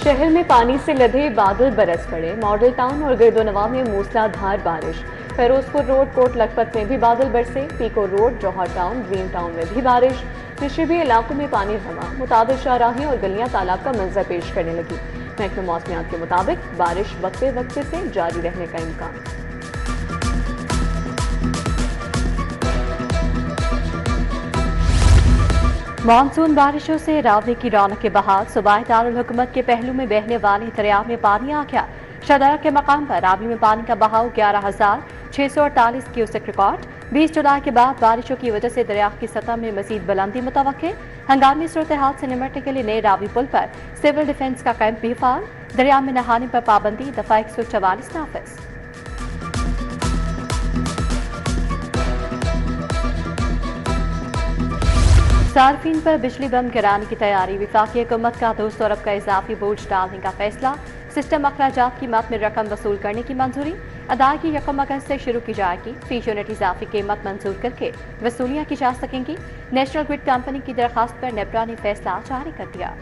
शहर में पानी से लदे बादल बरस पड़े। मॉडल टाउन और गिरदोनवा में मूसलाधार बारिश। फिरोजपुर रोड, कोट लखपत में भी बादल बरसे। पीको रोड, जौहर टाउन, ग्रीन टाउन में भी बारिश। निचले इलाकों में पानी जमा। मुताबिक शाहराहें और गलियां तालाब का मंजर पेश करने लगी। महकमे मौसमियात के मुताबिक बारिश वक्फे वक्फे से जारी रहने का इम्कान। मानसून बारिशों से रावली की रौनक बहाल। सूबाई दारुल हुकूमत के पहलू में बहने वाले दरिया में पानी आ गया। शदरा के मकाम पर रावली में पानी का बहाव 11,648 क्यूसेक रिकॉर्ड। 20 जुलाई के बाद बारिशों की वजह से दरिया की सतह में मजीद बुलंदी मुतवक्के। हंगामी सूरत हाल से निपटने के लिए नए रावी पुल पर सिविल डिफेंस का कैंप भी फाल। दरिया में नहाने पर पाबंदी दफा 144 नाफिज। सार्फिन पर बिजली बम गिराने की तैयारी। विफाकी हुकूमत का 200 अरब का इजाफी बोझ डालने का फैसला। सिस्टम अखराजात की मद में रकम वसूल करने की मंजूरी। अदायगी 1 अगस्त से शुरू की जाएगी। फी यूनिट इजाफी कीमत मंजूर करके वसूलियां की जा सकेंगी। नेशनल ग्रिड कंपनी की दरखास्त पर नेपरा ने फैसला जारी कर दिया।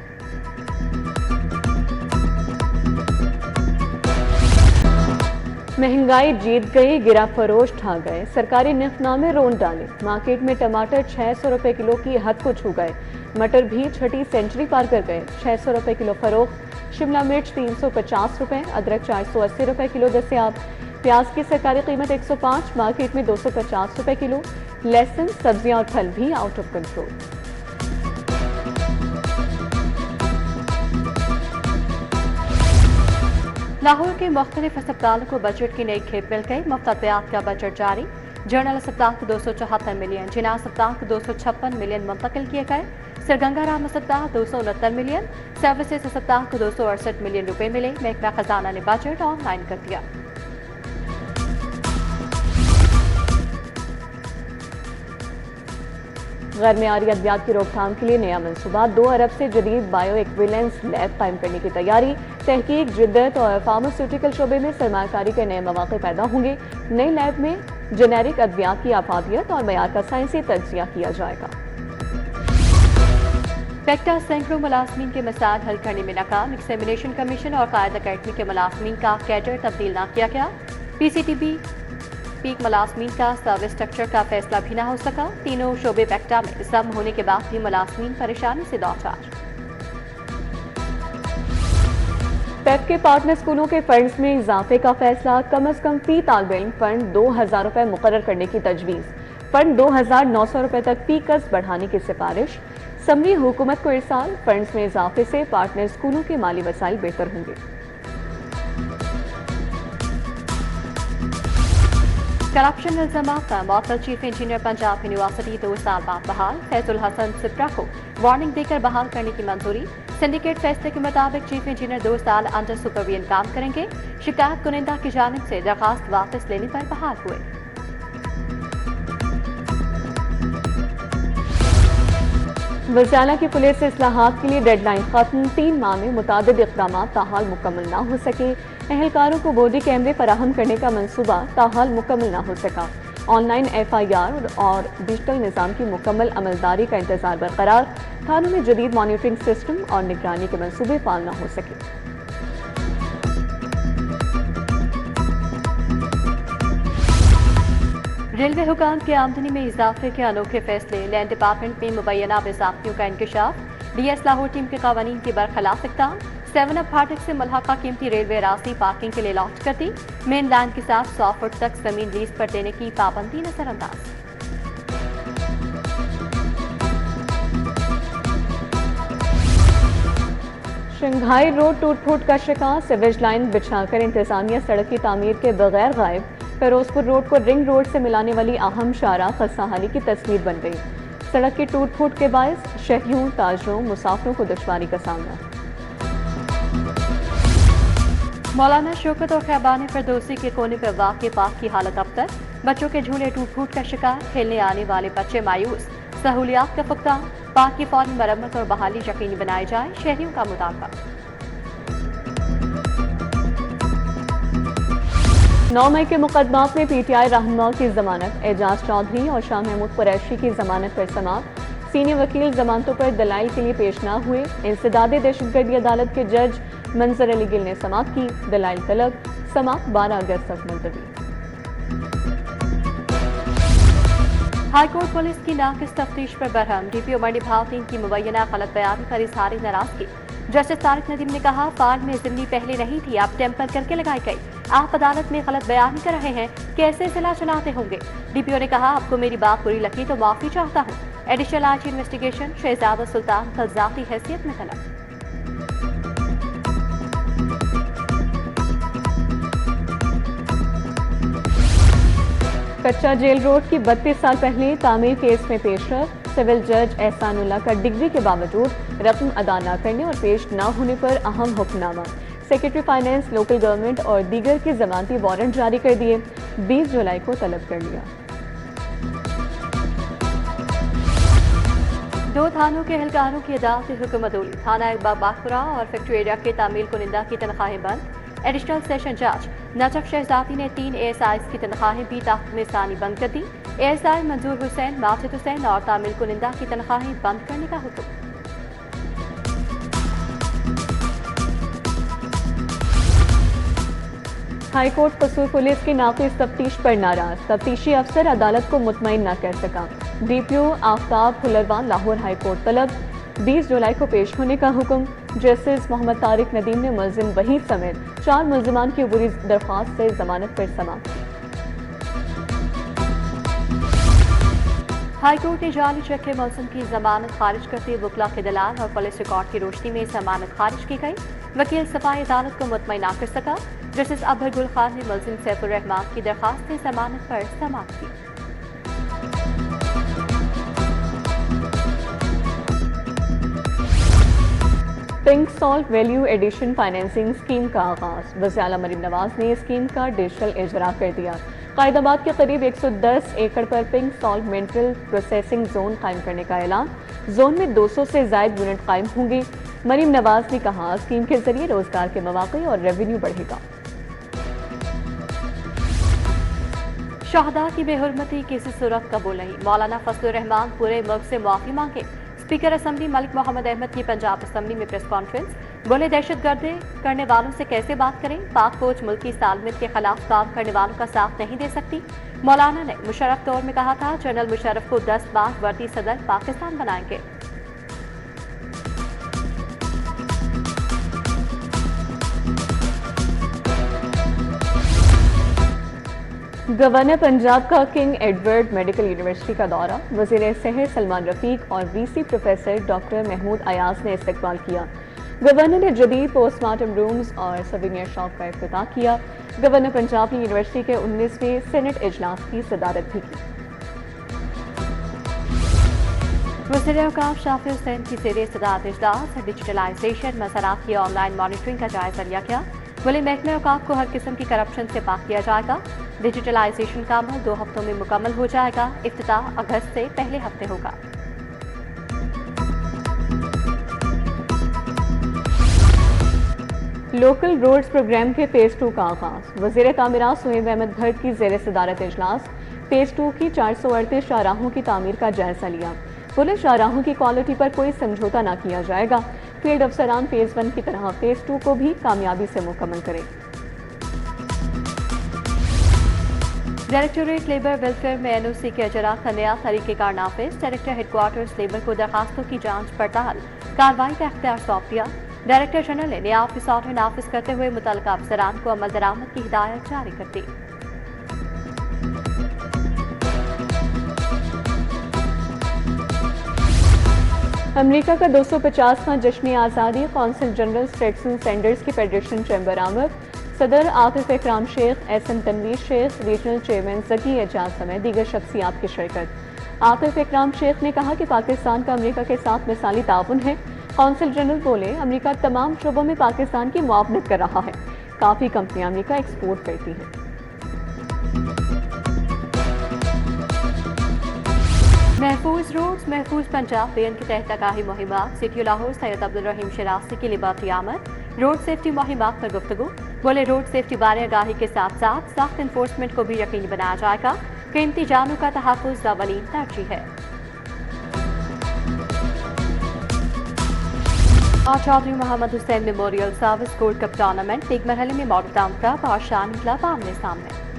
महंगाई जीत गई, गिरा फरोश ठा गए। सरकारी निफनामे रोन डाले। मार्केट में टमाटर 600 रुपए किलो की हद को छू गए। मटर भी छठी सेंचुरी पार कर गए। 600 रुपए किलो फरोख्त। शिमला मिर्च 350 रुपए। अदरक 480 रुपए किलो दस्तियाब। प्याज की सरकारी कीमत 105, मार्केट में 250 रुपए किलो। लहसुन, सब्जियां और फल भी आउट ऑफ कंट्रोल। लाहौर के मुख्तलिफ अस्पतालों को बजट की नई खेप मिल गई। मुफ्त अद्वियात का बजट जारी। जनरल अस्पताल को 274 मिलियन, जिना अस्पताल को 256 मिलियन मुंतकिल किए गए। सिरगंगा राम अस्पताल 269 मिलियन, सर्विसेज अस्पताल को 268 मिलियन रुपए मिले। महकमा खजाना ने बजट ऑनलाइन कर दिया। गैर मियारी अद्वियात की रोकथाम के लिए नया मनसूबा। 2 अरब से जदीद बायो एक्विवेलेंस लैब कायम करने की तैयारी। तहकीक, जिद्दत और फार्मास्यूटिकल शोबे में सरमायाकारी के नए मौके पैदा होंगे। नई लैब में जेनेरिक अद्वियात की आफादियत और मयार का साइंसी तज्जिया किया जाएगा। पेक्टा सैकड़ों मुलाजमीन के मसाइल हल करने में नाकाम। एग्जामिनेशन कमीशन और कायद अकेडमी के मुलाजमीन का कैडर तब्दील न किया गया। पीसीटीबी पीक मुलाजमीन का सर्विस स्ट्रक्चर का फैसला भी न हो सका। तीनों शोबे पेक्टा में जम होने के बाद भी मुलाजमीन परेशानी से दो चार। पेप के पार्टनर स्कूलों के फंड्स में इजाफे का फैसला। कम अज कम फी तालिब इल्म फंड 2,000 रुपए मुकर्रर करने की तजवीज़। फंड 2,900 रुपए तक फी कर्ज बढ़ाने की सिफारिश। समरी हुकूमत को इरसाल। फंड्स में इजाफे से पार्टनर स्कूलों के माली वसाइल बेहतर होंगे। करप्शन इल्जामात पर मअतल चीफ इंजीनियर पंजाब यूनिवर्सिटी 2 साल बाद बहाल। फैजुल हसन सिप्रा को वार्निंग देकर बहाल करने की मंजूरी। सिंडिकेट फैसले के मुताबिक चीफ इंजीनियर 2 साल अंडर सुपरविजन काम करेंगे। शिकायत कुनिंदा की जानिब से दरखास्त वापस लेने पर बहाल हुए। वज़ाला की पुलिस इस्लाहात के लिए डेडलाइन खत्म। 3 माह में मुतादिद इक़दामात ताहाल मुकम्मल न हो सके। एहलकारों को बॉडी कैमरे फराहम करने का मंसूबा ताहाल मुकम्मल न हो सका। ऑनलाइन FIR और डिजिटल निज़ाम की मुकम्मल अमलदारी का इंतजार बरकरार। थानों में जदीद मॉनिटरिंग सिस्टम और निगरानी के मंसूबे फाल न हो सके। रेलवे हुकाम की आमदनी में इजाफे के अनोखे फैसले। लैंड डिपार्टमेंट में मुबैना बेज़ाब्तियों का इंकशाफ। DS लाहौर टीम के कवानीन की बरखिलाफ इक़दाम। 7 अप फाटक से मुल्हका कीमती रेलवे रास्ते पार्किंग के लिए लॉन्च कर दी। मेन लाइन के साथ 100 फुट तक जमीन लीज पर देने की पाबंदी नजरअंदाज। शंघाई रोड टूट फूट का शिकार। सिवेज लाइन बिछाकर इंतजामिया सड़क की तामीर के बगैर गायब। फिरोजपुर रोड को रिंग रोड से मिलाने वाली अहम शाहराह खस्ताहाली की तस्वीर बन गई। सड़क की टूट फूट के बायस शहरियों, ताजरों, मुसाफिरों को दुश्वारी का सामना। मौलाना शौकत और खैबान फिरदौसी के कोने पर वाक़ पार्क की हालत अबतर। बच्चों के झूले टूट फूट का शिकार। खेलने आने वाले बच्चे मायूस। सहूलियात का फुकदान। पार्क की फौरी मरम्मत और बहाली यकीनी बनाई जाए, शहरियों का मुतालबा। 9 मई के मुकदमात में PTI रहनुमा की जमानत। एजाज चौधरी और शाह महमूद कुरैशी की जमानत पर समाप्त। सीनियर वकील जमानतों पर दलाइल के लिए पेश न हुए। इंसदादे दहशतगर्दी अदालत के जज मंजर अली गिल ने समाअत की। दलाइल तलब समाअत 12 अगस्त तक मुलतवी। हाईकोर्ट पुलिस की नाकिस तफ्तीश पर बरहम। डीपीओ मंडी भावतीन की मुबैना गलत बयानी पर इजहार नाराजगी। जस्टिस तारिक नदीम ने कहा, फाइल में जिम्नी पहले नहीं थी, अब टेम्पर करके लगाई गई। आप अदालत में गलत बयानी कर रहे हैं, कैसे सिला चलाते होंगे। डीपीओ ने कहा, आपको मेरी बात बुरी लगी तो माफी चाहता हूँ। एडिशनल आईजी इन्वेस्टिगेशन शहजादा सुल्तान कल जाती हैसियत में तलब। कच्चा जेल रोड की 32 साल पहले तामीर केस में पेशरफ। सिविल जज एहसानुल्लाह का डिग्री के बावजूद रकम अदा न करने और पेश न होने पर अहम hukamnama. Secretary finance, local government और दीगर के जमानती वारंट जारी कर दिए। 20 जुलाई को तलब कर लिया। 2 थानों के एहलकारों की अदालती हुक्म अदौली। थाना बागपुरा और फैक्ट्री एरिया के तामील कुनिंदा की तनख्वाहें बंद। एडिशनल सेशन जज नजफ शहजादी ने 3 ASIs की तनख्वाहें भी ताहकुम सानी बंद कर दी। ASI मंजूर हुसैन, माजिद हुसैन और तामिल कुनिंदा की तनख्वाहें बंद करने का हुक्म। हाईकोर्ट कसूर पुलिस की नाकिस तफ्तीश पर नाराज। तफ्तीशी अफसर अदालत को मुतमईन न कर सका। डीपीओ आफ्ताब फुलरवान लाहौर हाईकोर्ट तलब। 20 जुलाई को पेश होने का हुक्म। जस्टिस मोहम्मद तारिक नदीम ने मुलजिम वहीद समेत 4 मुलजिमान की अबूरी दरख्वास्त से जमानत पर समाअत की। हाईकोर्ट ने जाली चेक के मुलजिम की जमानत खारिज करते वकला के दलाल और पुलिस रिकॉर्ड की रोशनी में जमानत खारिज की गई। वकील सफाई अदालत को मुतमईन न कर सका। जस्टिस अबहर गुल खान ने मुलजिम सैफुर रहमान की दरख्वास्त से जमानत पर समाअत की। Pink salt value addition financing scheme का आगाज। वज़ीर आला मरीम नवाज ने स्कीम का डिजिटल इजरा कर दिया। कायदाबाद के करीब 110 एकड़ पर pink salt mineral processing zone कायम करने का ऐलान। जोन में 200 से ज्यादा यूनिट कायम होंगे। मरीम नवाज ने कहा, स्कीम के जरिए रोजगार के मौके और रेवेन्यू बढ़ेगा। शहदा की बेहुरमती किसी सूरत कबूल नहीं। मौलाना फजलुर रहमान पूरे मुल्क से माफी मांगे। स्पीकर असम्बली मलिक मोहम्मद अहमद की पंजाब असम्बली में प्रेस कॉन्फ्रेंस। बोले, दहशतगर्दी करने वालों से कैसे बात करें। पाक फौज मुल्क की सालमियत के खिलाफ काम करने वालों का साथ नहीं दे सकती। मौलाना ने मुशर्रफ दौर में कहा था, जनरल मुशर्रफ को 10 बार वर्दी सदर पाकिस्तान बनाएंगे। गवर्नर पंजाब का किंग एडवर्ड मेडिकल यूनिवर्सिटी का दौरा। वजीर सेहत सलमान रफीक और VC professor doctor Mahmood Ayaz ने इस्तकबाल किया। गवर्नर ने जदीद पोस्टमार्टम रूम्स और सवीनियर शॉप का इफ्तिताह किया। गवर्नर पंजाब ने यूनिवर्सिटी के 19वें सेनेट इजलास की सदारत भी की। वज़ीर औक़ाफ़ शाफ़ी हुसैन की ज़ेरे सदारत इजलास डिजिटलाइजेशन मसरात की ऑनलाइन मॉनिटरिंग का जायजा लिया गया। बोले, महकमे औक़ाफ़ को हर किस्म की करप्शन से पाक किया जाएगा। डिजिटलाइजेशन का अमल 2 हफ्तों में मुकम्मल हो जाएगा। इफ्तिताह अगस्त से पहले हफ्ते होगा। लोकल रोड्स प्रोग्राम के फेज 2 का आगाज। वज़ीर तामीरात सुहेब अहमद भट्ट की ज़ेरे सदारत इजलास। फेज 2 की 438 शाहराहों की तामीर का जायजा लिया। बोले, शाहराहों की क्वालिटी पर कोई समझौता न किया जाएगा। फील्ड अफसरान फेज 1 की तरह फेज 2 को भी कामयाबी से मुकम्मल करें। डायरेक्टोरेट लेबर वेलफेयर में NOC के अजरा का नया तरीक़ेकार नाफिज। डायरेक्टर हेडक्वार्टर्स लेबर को दरखास्तों की जांच पड़ताल कार्रवाई का इख्तियार सौंप दिया। डायरेक्टर जनरल ने नया ऑफिस ऑर्डर नाफिज करते हुए मुतल्लिका अफसरान को अमल दरामद की हिदायत जारी कर दी। अमेरिका का 250वां जश्न आज़ादी। कौंसल जनरल स्टेट्सन सेंडर्स की फेडरेशन चैम्बर आमद। सदर Atif Ikram Sheikh, SM Tanveer Sheikh, regional chairman Zaki Ejaz समेत दीगर शख्सियात की शिरकत। आतिफ इकराम शेख ने कहा कि पाकिस्तान का अमेरिका के साथ मिसाली ताउन है। कौंसल जनरल बोले, अमेरिका तमाम शोबों में पाकिस्तान की मुआवनत कर रहा है। काफ़ी कंपनियां अमेरिका एक्सपोर्ट करती हैं। महफूज रोड्स महफूज पंजाब बेन के तहत आगाही मुहिमात। सिटी लाहौर सैयद अब्दुल रहीम शरासी की लिबार्टी आमद। रोड सेफ्टी मुहिमात पर गुफ्तगू। बोले, रोड सेफ्टी बारे आगाही के साथ साथ सख्त इन्फोर्समेंट को भी यकीनी बनाया जाएगा। कीमती जानों का तहफ़्फ़ुज़ अवलीन तरजीह है। और Chaudhry Mohammad Hussain memorial service court cup tournament league मरहले में मॉडल टाउन क्लब और शानी क्लब आमने सामने।